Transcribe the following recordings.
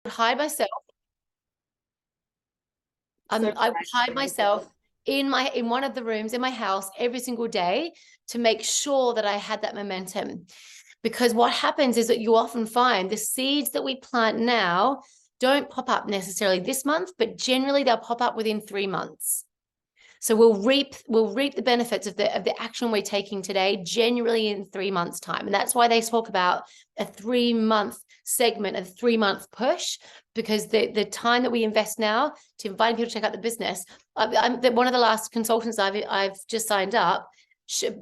hide myself. So I would hide myself in one of the rooms in my house every single day to make sure that I had that momentum. Because what happens is that you often find the seeds that we plant now don't pop up necessarily this month, but generally they'll pop up within 3 months. So we'll reap the benefits of the action we're taking today, generally in 3 months' time. And that's why they talk about a 3 month segment, a 3 month push, because the time that we invest now to invite people to check out the business. I'm one of the last consultants I've just signed up,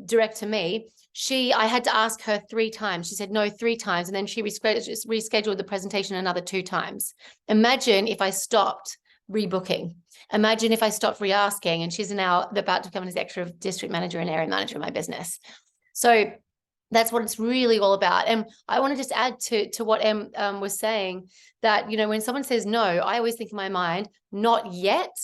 direct to me. I had to ask her 3 times. She said no 3 times, and then she rescheduled the presentation another 2 times. Imagine if I stopped rebooking. Imagine if I stopped re-asking, and she's now about to become an executive district manager and area manager in my business. So that's what it's really all about. And I want to just add to what Em was saying, that, when someone says no, I always think in my mind, not yet.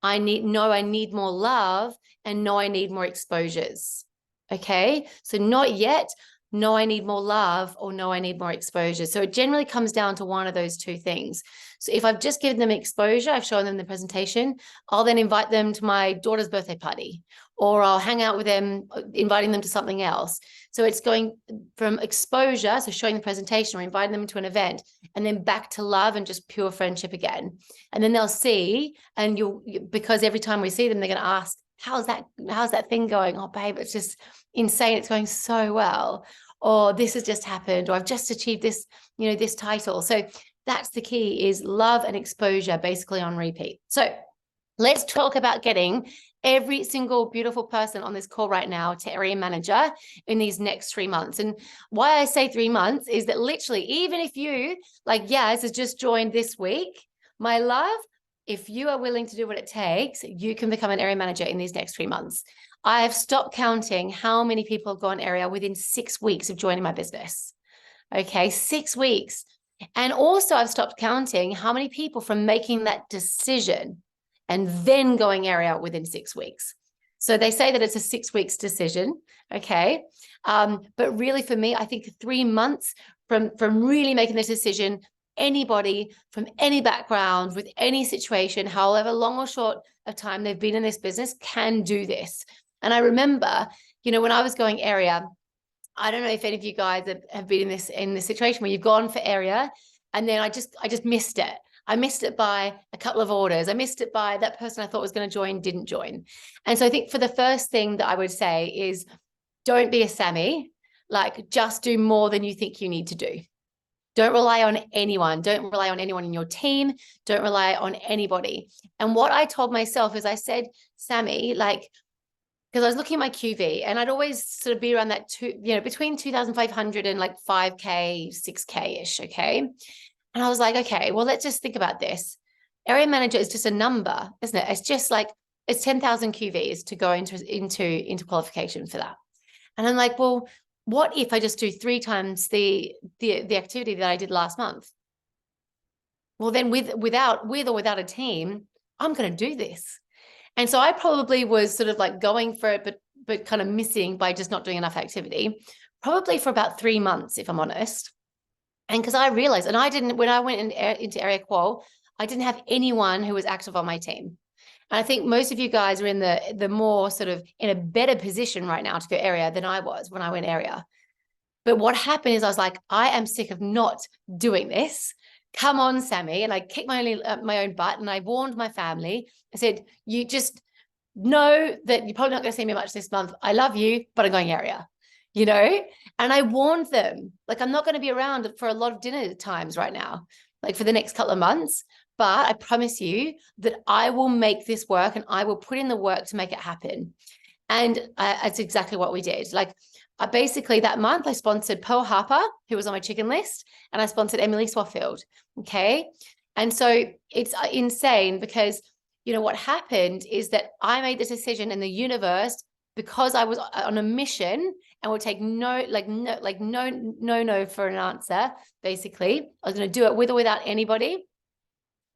I need more love, and no, I need more exposures. Okay. So not yet, no, I need more love, or no, I need more exposure. So it generally comes down to one of those two things. So if I've just given them exposure, I've shown them the presentation, I'll then invite them to my daughter's birthday party, or I'll hang out with them, inviting them to something else. So it's going from exposure, so showing the presentation or inviting them to an event, and then back to love and just pure friendship again. And then they'll see, and because every time we see them, they're going to ask, how's that thing going? Oh, babe, it's just insane. It's going so well. Or this has just happened, or I've just achieved this, this title. So that's the key, is love and exposure, basically on repeat. So let's talk about getting every single beautiful person on this call right now to area manager in these next 3 months. And why I say 3 months is that literally, even if you, like Yaz has just joined this week, my love, if you are willing to do what it takes, you can become an area manager in these next 3 months. I've stopped counting how many people have gone area within 6 weeks of joining my business. Okay, 6 weeks. And also I've stopped counting how many people from making that decision and then going area within 6 weeks. So they say that it's a 6 weeks decision. Okay. But really for me, I think 3 months from really making this decision, anybody from any background with any situation, however long or short of time they've been in this business, can do this. And I remember, when I was going area, I don't know if any of you guys have been in this situation where you've gone for area, and then I just missed it. I missed it by a couple of orders. I missed it by that person I thought was going to join didn't join. And so I think for the first thing that I would say is, don't be a Sammy. Like, just do more than you think you need to do. Don't rely on anyone. Don't rely on anyone in your team. Don't rely on anybody. And what I told myself is, I said, Sammy, like, because I was looking at my QV, and I'd always sort of be around that between 2,500 and like 5K, 6K ish. Okay. And I was like, okay, well, let's just think about this. Area manager is just a number, isn't it? It's just like, it's 10,000 QVs to go into qualification for that. And I'm like, well, what if I just do 3 times the activity that I did last month? Well, then with or without a team, I'm going to do this. And so I probably was sort of like going for it, but kind of missing by just not doing enough activity, probably for about 3 months, if I'm honest. And because I realized, and I didn't, when I went into area qual, I didn't have anyone who was active on my team. And I think most of you guys are in the more sort of in a better position right now to go area than I was when I went area. But what happened is, I was like, I am sick of not doing this. Come on, Sammy. And I kicked my own butt, and I warned my family. I said, you just know that you're probably not going to see me much this month. I love you, but I'm going area, And I warned them, like, I'm not going to be around for a lot of dinner times right now, like for the next couple of months. But I promise you that I will make this work, and I will put in the work to make it happen. And that's exactly what we did. Like, basically that month I sponsored Pearl Harper, who was on my chicken list, and I sponsored Emily Swaffield. Okay. And so it's insane, because, what happened is that I made this decision in the universe, because I was on a mission and would take no for an answer. Basically, I was going to do it with or without anybody.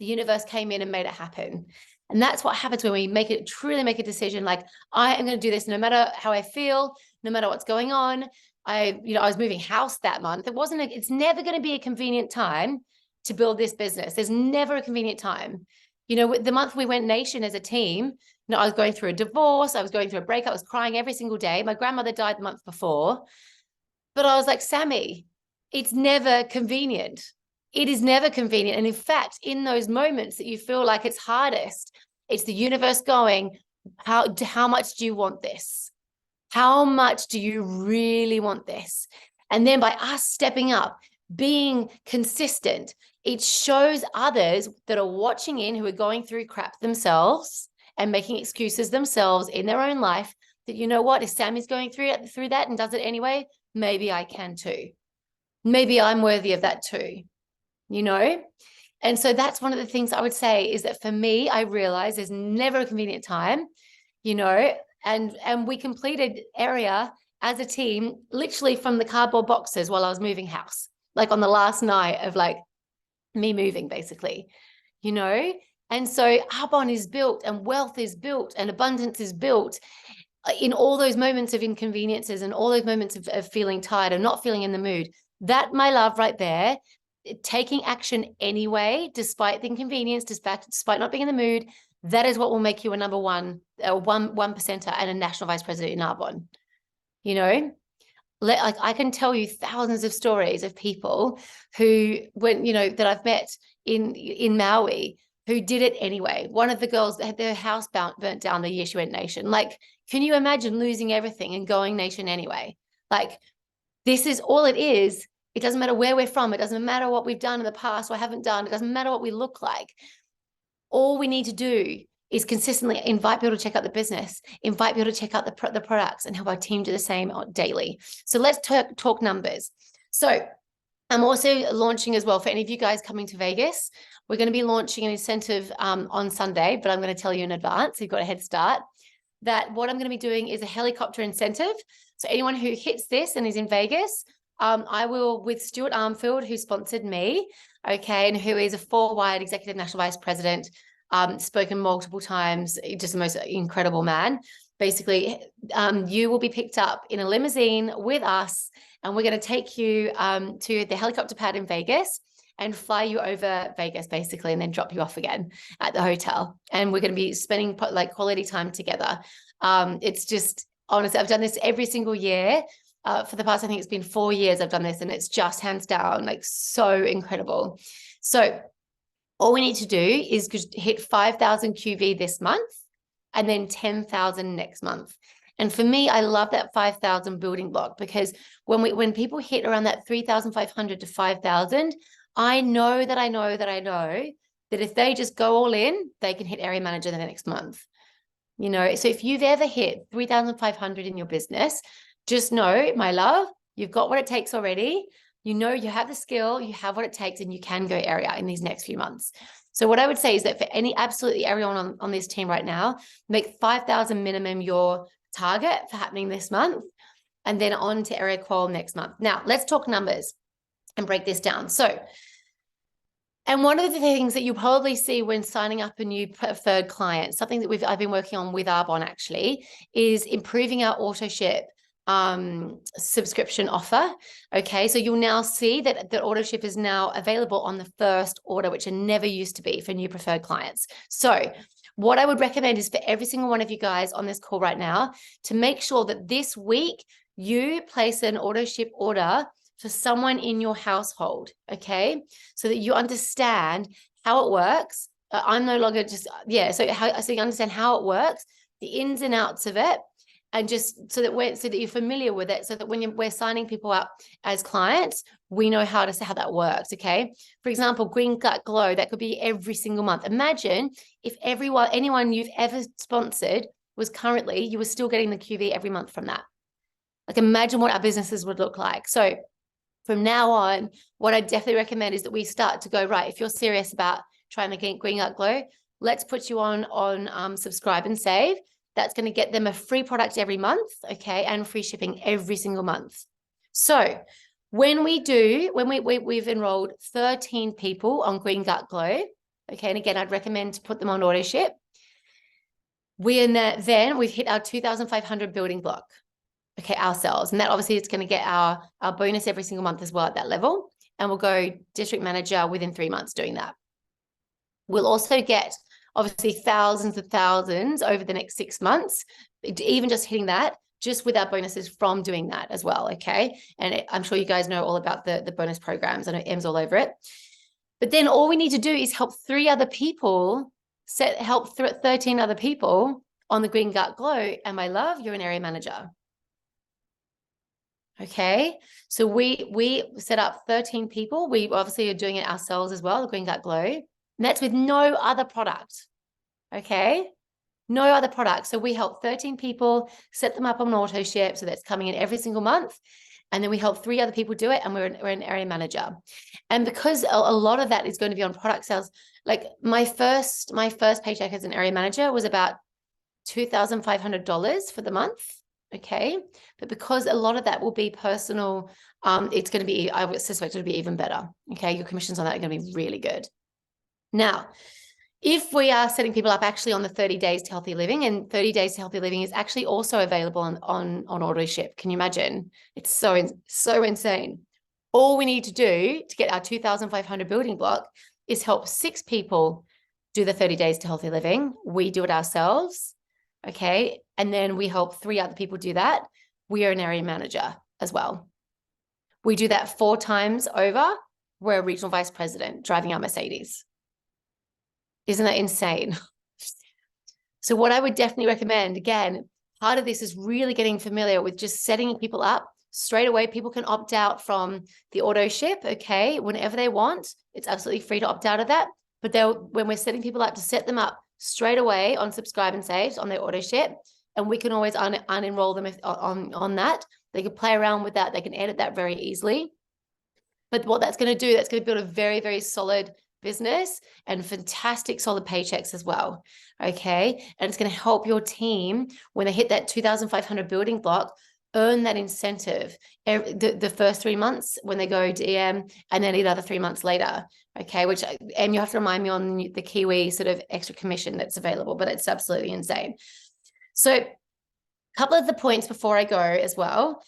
The universe came in and made it happen. And that's what happens when we truly make a decision. Like, I am going to do this no matter how I feel, no matter what's going on. I was moving house that month. It's never going to be a convenient time to build this business. There's never a convenient time. You know, the month we went nation as a team, you know, I was going through a divorce, I was going through a breakup, I was crying every single day. My grandmother died the month before. But I was like, Sammy, it's never convenient. It is never convenient. And in fact, in those moments that you feel like it's hardest, it's the universe going, how much do you want this? How much do you really want this? And then by us stepping up, being consistent, it shows others that are watching in who are going through crap themselves and making excuses themselves in their own life that, you know what, if Sammy's going through that and does it anyway, maybe I can too. Maybe I'm worthy of that too, you know? And so that's one of the things I would say is that for me, I realize there's never a convenient time, you know, and we completed area as a team, literally from the cardboard boxes while I was moving house, like on the last night of like me moving basically, you know? And so Arbonne is built and wealth is built and abundance is built in all those moments of inconveniences and all those moments of feeling tired and not feeling in the mood. That, my love, right there, taking action anyway, despite the inconvenience, despite not being in the mood, that is what will make you a number one percenter and a national vice president in Arbonne. You know, like I can tell you thousands of stories of people who, when, you know, that I've met in Maui, who did it anyway. One of the girls had their house burnt down the year she went nation. Like, can you imagine losing everything and going nation anyway? Like, this is all it is. It doesn't matter where we're from. It doesn't matter what we've done in the past or haven't done. It doesn't matter what we look like. All we need to do is consistently invite people to check out the business, invite people to check out the products, and have our team do the same daily. So let's talk numbers. So I'm also launching as well for any of you guys coming to Vegas. We're going to be launching an incentive on Sunday, but I'm going to tell you in advance. You've got a head start. That what I'm going to be doing is a helicopter incentive. So anyone who hits this and is in Vegas, I will, with Stuart Armfield, who sponsored me, okay, and who is a 4-wide executive national vice president, spoken multiple times, just the most incredible man. Basically, you will be picked up in a limousine with us, and we're going to take you to the helicopter pad in Vegas and fly you over Vegas, basically, and then drop you off again at the hotel. And we're going to be spending like quality time together. It's just, honestly, I've done this every single year. For the past, I think it's been 4 years I've done this, and it's just hands down, like so incredible. So all we need to do is hit 5,000 QV this month and then 10,000 next month. And for me, I love that 5,000 building block, because when people hit around that 3,500 to 5,000, I know that if they just go all in, they can hit area manager the next month. You know, so if you've ever hit 3,500 in your business, just know, my love, you've got what it takes already. You know, you have the skill, you have what it takes, and you can go area in these next few months. So what I would say is that for absolutely everyone on this team right now, make 5,000 minimum your target for happening this month, and then on to area qual next month. Now, let's talk numbers and break this down. So, and one of the things that you probably see when signing up a new preferred client, something that I've been working on with Arbonne actually, is improving our auto ship subscription offer. Okay, so you'll now see that the auto ship is now available on the first order, which it never used to be for new preferred clients. So what I would recommend is for every single one of you guys on this call right now to make sure that this week you place an auto ship order for someone in your household, okay? So that you understand how it works. I'm no longer just, so you understand how it works, the ins and outs of it, and just so that you're familiar with it, so that when we're signing people up as clients, we know how that works, okay? For example, Green Gut Glow, that could be every single month. Imagine if anyone you've ever sponsored was currently, you were still getting the QV every month from that. Like, imagine what our businesses would look like. So from now on, what I definitely recommend is that we start to go, right, if you're serious about trying to get Green Gut Glow, let's put you on subscribe and save. That's going to get them a free product every month, okay, and free shipping every single month. So when we've enrolled 13 people on Green Gut Glow, okay, and again, I'd recommend to put them on auto ship. Then we've hit our 2,500 building block, okay, ourselves. And that obviously is going to get our bonus every single month as well at that level. and we'll go district manager within 3 months doing that. We'll also get obviously thousands of thousands over the next 6 months, even just hitting that, just with our bonuses from doing that as well, okay? And I'm sure you guys know all about the bonus programs. I know Em's all over it. But then all we need to do is help 3 other people, help 13 other people on the Green Gut Glow, and my love, you're an area manager. Okay, so we set up 13 people. We obviously are doing it ourselves as well, the Green Gut Glow. And that's with no other product. Okay, no other product. So we help 13 people, set them up on an auto ship. So that's coming in every single month. And then we help 3 other people do it, and we're an area manager. And because a lot of that is going to be on product sales, like my first paycheck as an area manager was about $2,500 for the month. Okay, but because a lot of that will be personal, it's going to be, I would suspect it'll be even better. Okay, your commissions on that are going to be really good. Now, if we are setting people up actually on the 30 days to healthy living, and 30 days to healthy living is actually also available on auto ship. Can you imagine? It's so insane. All we need to do to get our 2,500 building block is help 6 people do the 30 days to healthy living. We do it ourselves. Okay. And then we help 3 other people do that. We are an area manager as well. We do that 4 times over. We're a regional vice president driving our Mercedes. Isn't that insane? So what I would definitely recommend, again, part of this is really getting familiar with just setting people up straight away. People can opt out from the auto ship, okay, whenever they want. It's absolutely free to opt out of that. But when we're setting people up, to set them up straight away on Subscribe and Save on their auto ship, and we can always unenroll them on that. They can play around with that. They can edit that very easily. But what that's going to do, that's going to build a very, very solid business and fantastic solid paychecks as well. Okay. And it's going to help your team when they hit that 2,500 building block, earn that incentive the first 3 months when they go DM, and then another 3 months later. Okay. Which, and you have to remind me on the Kiwi sort of extra commission that's available, but it's absolutely insane. So a couple of the points before I go as well,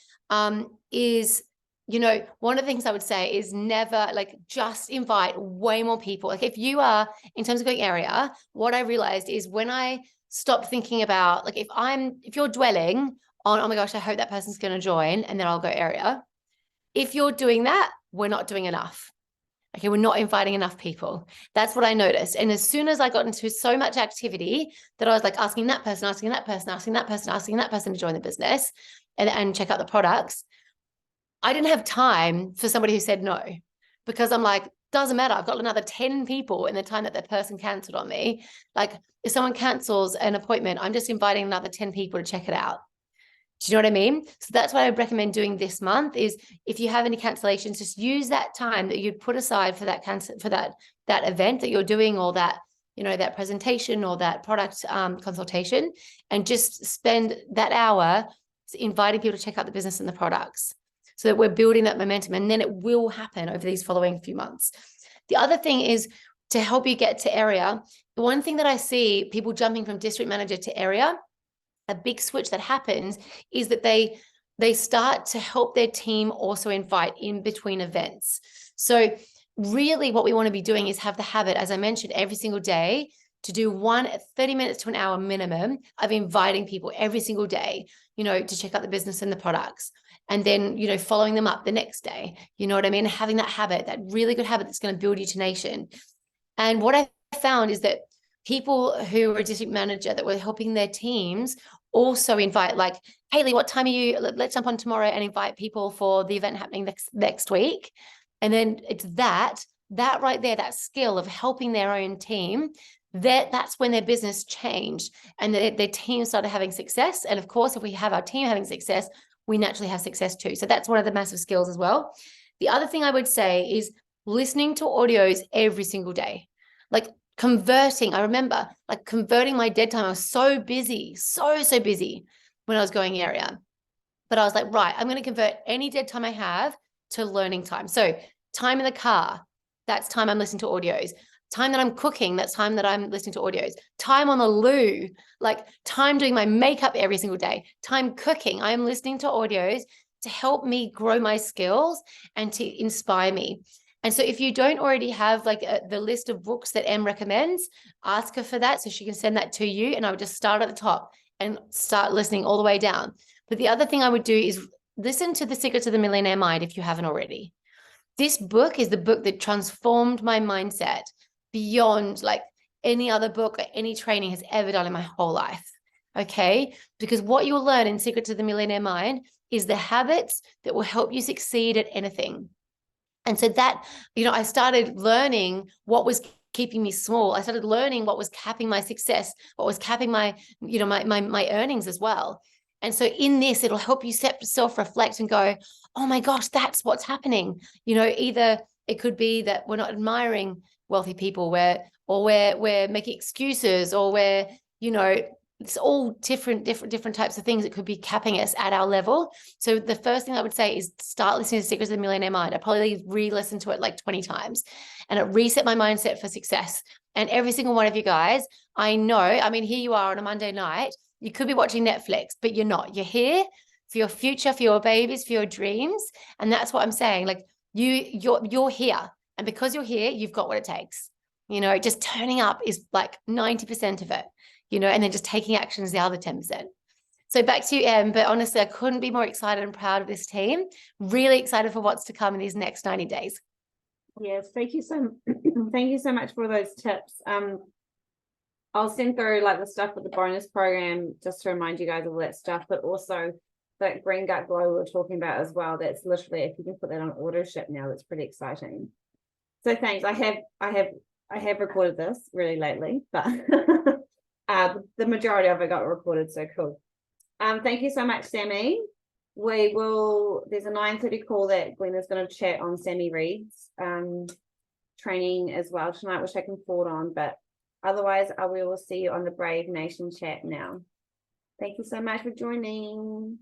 is, you know, one of the things I would say is never, like, just invite way more people. Like if you are, in terms of going area, what I realized is when I stopped thinking about, like, if you're dwelling on, oh my gosh, I hope that person's going to join and then I'll go area. If you're doing that, we're not doing enough. Okay, we're not inviting enough people. That's what I noticed. And as soon as I got into so much activity that I was like asking that person, asking that person, asking that person, asking that person to join the business and check out the products, I didn't have time for somebody who said no, because I'm like, doesn't matter. I've got another 10 people in the time that person canceled on me. Like if someone cancels an appointment, I'm just inviting another 10 people to check it out. Do you know what I mean? So that's what I would recommend doing this month is, if you have any cancellations, just use that time that you put aside for that that event that you're doing, or that, you know, that presentation or that product consultation, and just spend that hour inviting people to check out the business and the products, so that we're building that momentum, and then it will happen over these following few months. The other thing is to help you get to area. The one thing that I see people jumping from district manager to area, a big switch that happens is that they start to help their team also invite in between events. So really what we want to be doing is have the habit, as I mentioned, every single day to do 30 minutes to an hour minimum of inviting people every single day, you know, to check out the business and the products. And then, you know, following them up the next day, you know what I mean? Having that habit, that really good habit that's going to build you to nation. And what I found is that people who were district manager that were helping their teams also invite, like, Hayley, what time are you? Let's jump on tomorrow and invite people for the event happening next week. And then it's that right there, that skill of helping their own team, that's when their business changed and their team started having success. And of course, if we have our team having success, we naturally have success too. So that's one of the massive skills as well. The other thing I would say is listening to audios every single day. Like converting, I remember like converting my dead time. I was so busy, so busy when I was going area. But I was like, right, I'm going to convert any dead time I have to learning time. So time in the car, that's time I'm listening to audios. Time that I'm cooking, that's time that I'm listening to audios. Time on the loo, like time doing my makeup every single day. Time cooking, I am listening to audios to help me grow my skills and to inspire me. And so if you don't already have like the list of books that Em recommends, ask her for that so she can send that to you. And I would just start at the top and start listening all the way down. But the other thing I would do is listen to The Secrets of the Millionaire Mind if you haven't already. This book is the book that transformed my mindset beyond like any other book or any training has ever done in my whole life. Okay. Because what you'll learn in Secrets of the Millionaire Mind is the habits that will help you succeed at anything. And so that, I started learning what was keeping me small. I started learning what was capping my success, what was capping my, my earnings as well. And so in this, it'll help you self-reflect and go, oh my gosh, that's what's happening. Either it could be that we're not admiring wealthy people, or we're making excuses, or it's all different types of things that could be capping us at our level. So the first thing I would say is start listening to Secrets of the Millionaire Mind. I probably re-listened to it like 20 times, and it reset my mindset for success. And every single one of you guys, I know, here you are on a Monday night, you could be watching Netflix, but you're not. You're here for your future, for your babies, for your dreams. And that's what I'm saying. Like you're here. And because you're here, you've got what it takes. Just turning up is like 90% of it. And then just taking action is the other 10%. So back to you, Em, but honestly, I couldn't be more excited and proud of this team. Really excited for what's to come in these next 90 days. Yes, thank you so much for those tips. I'll send through like the stuff with the bonus program just to remind you guys of that stuff, but also that Green Gut Glow we were talking about as well. That's literally, if you can put that on auto ship now, that's pretty exciting. So thanks. I have recorded this really lately, but the majority of it got recorded, so cool. Thank you so much, Sammy. There's a 9:30 call that Glenn is going to chat on Sammy Reed's training as well tonight, which I can forward on, but otherwise we will see you on the Brave Nation chat now. Thank you so much for joining.